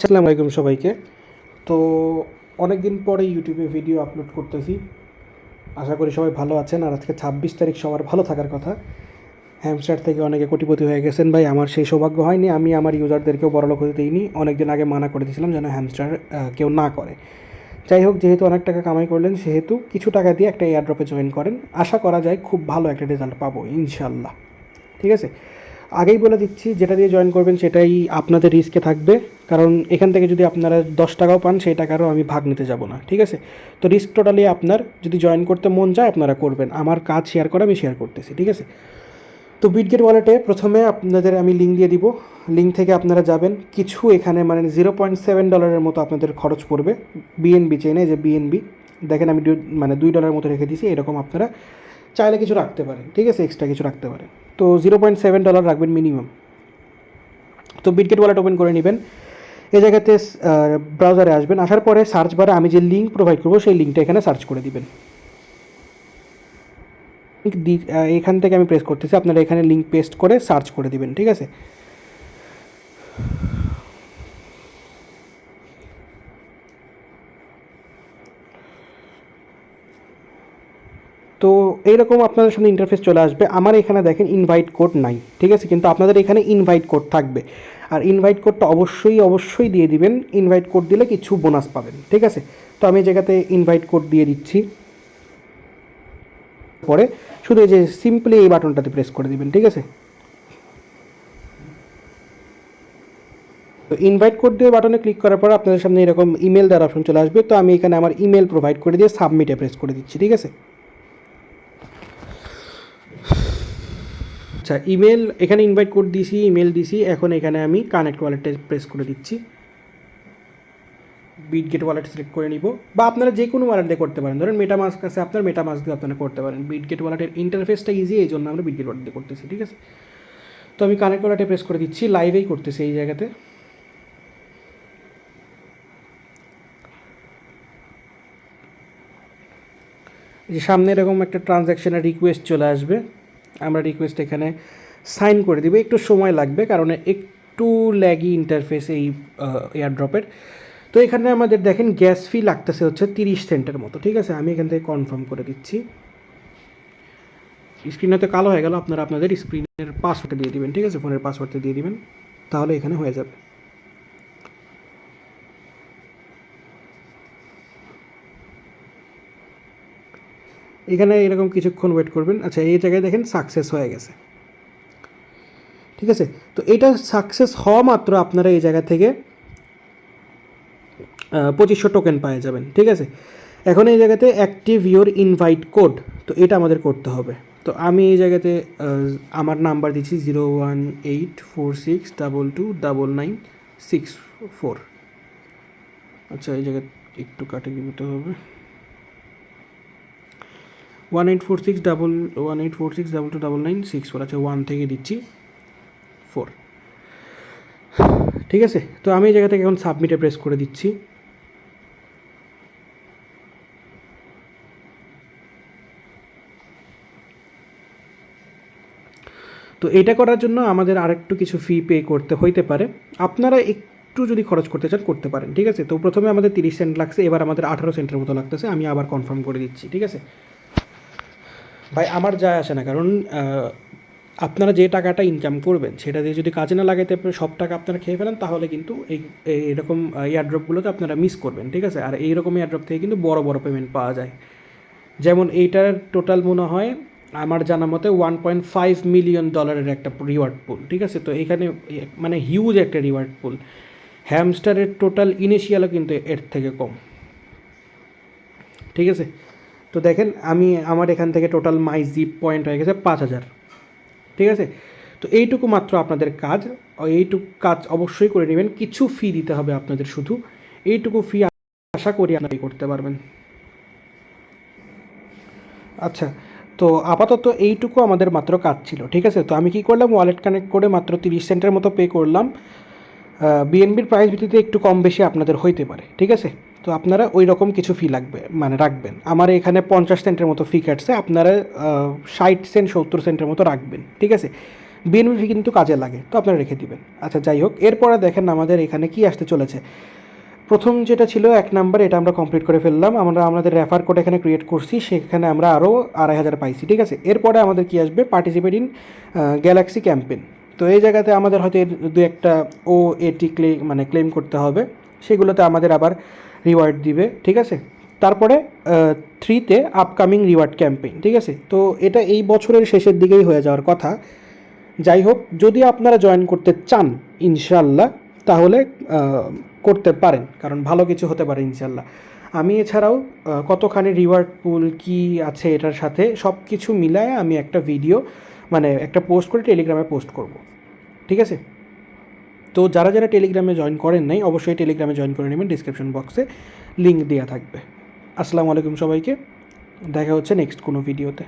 আসসালামু আলাইকুম সবাইকে। তো অনেক দিন পরে ইউটিউবে ভিডিও আপলোড করতেছি। আশা করি সবাই ভালো আছেন। আর আজকে 26 তারিখ, সবার ভালো থাকার কথা। হ্যামস্টার থেকে অনেকে কোটিপতি হয়ে গেছেন ভাই, আমার সেই সৌভাগ্য হয়নি। আমি আমার ইউজারদেরকেও বড়লোক হতে দিইনি। অনেক দিন আগে মানা করে দিয়েছিলাম যেন হ্যামস্টার কেউ না করে। যাই হোক, যেহেতু অনেক টাকা কামাই করলেন সেহেতু কিছু টাকা দিয়ে একটা এয়ারড্রপে জয়েন করেন। আশা করা যায় খুব ভালো একটা রেজাল্ট পাবো ইনশাল্লাহ। ঠিক আছে, আগেই বলে দিচ্ছি, যেটা দিয়ে জয়েন করবেন সেটাই আপনাদের রিস্কে থাকবে। কারণ এখান থেকে যদি আপনারা 10 টাকাও পান, সেই টাকারও আমি ভাগ নিতে যাব না। ঠিক আছে, তো রিস্ক টোটালি আপনার। যদি জয়েন করতে মন চায় আপনারা করবেন, আমার কাজ শেয়ার করা আমি শেয়ার করতেছি। ঠিক আছে, তো বিটগেট ওয়ালেটে প্রথমে আপনাদের আমি লিঙ্ক দিয়ে দিব। লিঙ্ক থেকে আপনারা যাবেন, কিছু এখানে মানে $0.7 মতো আপনাদের খরচ পড়বে। বিএনবি চেনে, যে বিএনবি দেখেন আমি মানে $2 মতো রেখে দিয়েছি। এরকম আপনারা চাইলে কিছু রাখতে পারেন। ঠিক আছে, এক্সট্রা কিছু রাখতে পারেন। তো $0.7 রাখবেন মিনিমাম। তো বিটগেট ওয়ালেট ওপেন করে নেবেন। এই জায়গাতে ব্রাউজারে আসবেন, আসার পরে সার্চ বারে আমি যে লিঙ্ক প্রোভাইড করবো সেই লিঙ্কটা এখানে সার্চ করে দিবেন। এখান থেকে আমি প্রেস করতেছি, আপনারা এখানে লিঙ্ক পেস্ট করে সার্চ করে দিবেন। ঠিক আছে, তো এইরকম আপনাদের সামনে ইন্টারফেস চলে আসবে। আমার এখানে দেখেন ইনভাইট কোড নাই। ঠিক আছে, কিন্তু আপনাদের এখানে ইনভাইট কোড থাকবে। আর ইনভাইট কোডটা অবশ্যই দিয়ে দিবেন। ইনভাইট কোড দিলে কিছু বোনাস পাবেন। ঠিক আছে, তো আমি এই জায়গাতে ইনভাইট কোড দিয়ে দিচ্ছি। পরে শুধু এই যে সিম্পলি এই বাটনটাতে প্রেস করে দিবেন। ঠিক আছে, তো ইনভাইট কোড দিয়ে বাটনে ক্লিক করার পর আপনাদের সামনে এরকম ইমেল দেওয়ার অপশন চলে আসবে। তো আমি এখানে আমার ইমেল প্রোভাইড করে দিয়ে সাবমিটে প্রেস করে দিচ্ছি। ঠিক আছে, আচ্ছা, ইমেল এখানে ইনভাইট কোড দিছি, ইমেল দিছি। এখন এখানে আমি কানেক্ট ওয়ালেটে প্রেস করে দিচ্ছি। বিটগেট ওয়ালেট সিলেক্ট করে নিব, বা আপনারা যে কোনো ওয়ালেট দিয়ে করতে পারেন। ধরেন মেটামাস্ক আছে আপনার, মেটামাস্ক দিয়ে আপনারা করতে পারেন। বিটগেট ওয়ালেটের ইন্টারফেসটা ইজি, এই জন্য আমরা বিটগেট ওয়ালেট দিয়ে করতেছি। ঠিক আছে, তো আমি কানেক্ট ওয়ালেটে প্রেস করে দিচ্ছি। লাইভেই করতেছি এই জায়গাতে। যে সামনে এরকম একটা ট্রানজ্যাকশনের রিকোয়েস্ট চলে আসবে। আমরা রিকোয়েস্ট এখানে সাইন করে দিব। একটু সময় লাগবে কারণ একটু ল্যাগি ইন্টারফেস এই এয়ারড্রপের। তো এখানে আমাদের দেখেন গ্যাস ফি লাগতেছে হচ্ছে 30 সেন্টের মতো। ঠিক আছে, আমি এখান থেকে কনফার্ম করে দিচ্ছি। স্ক্রিনে তো কালো হয়ে গেল, আপনারা আপনাদের স্ক্রিনের পাসওয়ার্ডটা দিয়ে দিবেন। ঠিক আছে, ফোনের পাসওয়ার্ডটা দিয়ে দিবেন, তাহলে এখানে হয়ে যাবে। এখানে এরকম কিছুক্ষণ ওয়েট করবেন। আচ্ছা, এই জায়গায় দেখেন সাকসেস হয়ে গেছে। ঠিক আছে, তো এটা সাকসেস হওয়া মাত্র আপনারা এই জায়গা থেকে 2500 টোকেন পেয়ে যাবেন। ঠিক আছে, এখন এই জায়গাতে অ্যাক্টিভ ইউর ইনভাইট কোড, তো এটা আমাদের করতে হবে। তো আমি এই জায়গাতে আমার নাম্বার দিচ্ছি 01846229964। আচ্ছা, এই জায়গায় একটু কাটে দিতে হবে। 1846229964। আচ্ছা, 1 থেকে দিচ্ছি 4। ঠিক আছে, তো আমি এই জায়গা থেকে এখন সাবমিটে প্রেস করে দিচ্ছি। তো এটা করার জন্য আমাদের আরেকটু কিছু ফি পে করতে হইতে পারে। আপনারা একটু যদি খরচ করতে চান করতে পারেন। ঠিক আছে, তো প্রথমে আমাদের 30 সেন্ট লাগছে, এবার আমাদের 18 সেন্টের মতো লাগতেছে। আমি আবার কনফার্ম করে দিচ্ছি। ঠিক আছে ভাই, আমার যায় আসে না, কারণ আপনারা যে টাকাটা ইনকাম করবেন সেটা দিয়ে যদি কাজে না লাগাইতে সব টাকা আপনারা খেয়ে ফেলেন, তাহলে কিন্তু এইরকম এয়ারড্রপগুলোতে আপনারা মিস করবেন। ঠিক আছে, আর এইরকম এয়ারড্রপ থেকে কিন্তু বড় বড় পেমেন্ট পাওয়া যায়। যেমন এইটার টোটাল মনে হয় আমার জানা মতে $1.5 মিলিয়ন একটা রিওয়ার্ড পুল। ঠিক আছে, তো এখানে মানে হিউজ একটা রিওয়ার্ড পুল। হ্যামস্টারের টোটাল ইনিশিয়ালও কিন্তু এর থেকে কম। ঠিক আছে, তো দেখেন আমার এখান থেকে টোটাল মাই জিপ পয়েন্ট হয়ে গেছে 5000। ঠিক আছে, তো এইটুকু মাত্র আপনাদের কাজ। এইটুকু কাজ অবশ্যই করে নেবেন। কিছু ফি দিতে হবে আপনাদের, শুধু এইটুকু ফি আশা করি আপনারা করতে পারবেন। আচ্ছা, তো আপাতত এইটুকু আমাদের মাত্র কাজ ছিল। ঠিক আছে, তো আমি কি করলাম, ওয়ালেট কানেক্ট করে মাত্র 30 সেন্টের মতো পে করলাম। বিএনবির প্রাইস ভিত্তিতে একটু কম বেশি আপনাদের হইতে পারে। ঠিক আছে, তো আপনারা ওই রকম কিছু ফি লাগবে মানে রাখবেন। আমার এখানে 50 সেন্টের মতো ফি কাটছে, আপনারা 60 সেন্ট 70 সেন্টের মতো রাখবেন। ঠিক আছে, বিএনপি কিন্তু কাজে লাগে, তো আপনারা রেখে দিবেন। আচ্ছা যাই হোক, এরপরে দেখেন আমাদের এখানে কি আসতে চলেছে। প্রথম যেটা ছিল 1 নাম্বার, এটা আমরা কমপ্লিট করে ফেললাম। আমরা আমাদের রেফার কোড এখানে ক্রিয়েট করছি, সেখানে আমরা আরও 2500 পাইছি, ঠিক আছে। এরপরে আমাদের কি আসবে, পার্টিসিপেট ইন গ্যালাক্সি ক্যাম্পেন। তো এই জায়গাতে আমাদের হয়তো দু একটা OAT ক্লেম করতে হবে, সেগুলোতে আমাদের আবার রিওয়ার্ড দিবে, ঠিক আছে। তারপরে 3তে আপকামিং রিওয়ার্ড ক্যাম্পেইন, ঠিক আছে। তো এটা এই বছরের শেষের দিকেই হয়ে যাওয়ার কথা। যাই হোক, যদি আপনারা জয়েন করতে চান ইনশাল্লাহ, তাহলে করতে পারেন, কারণ ভালো কিছু হতে পারে ইনশাল্লাহ। আমি এছাড়াও কতখানি রিওয়ার্ড পুল কি আছে এটার সাথে সব কিছু মিলায় আমি একটা ভিডিও একটা পোস্ট করে টেলিগ্রামে পোস্ট করব, ঠিক আছে। তো যারা যারা টেলিগ্রামে জয়েন করেন নাই, অবশ্যই টেলিগ্রামে জয়েন করে নেবেন, ডিসক্রিপশন বক্সে লিঙ্ক দেওয়া থাকবে। আসসালামু আলাইকুম সবাইকে, দেখা হচ্ছে নেক্সট কোনো ভিডিওতে।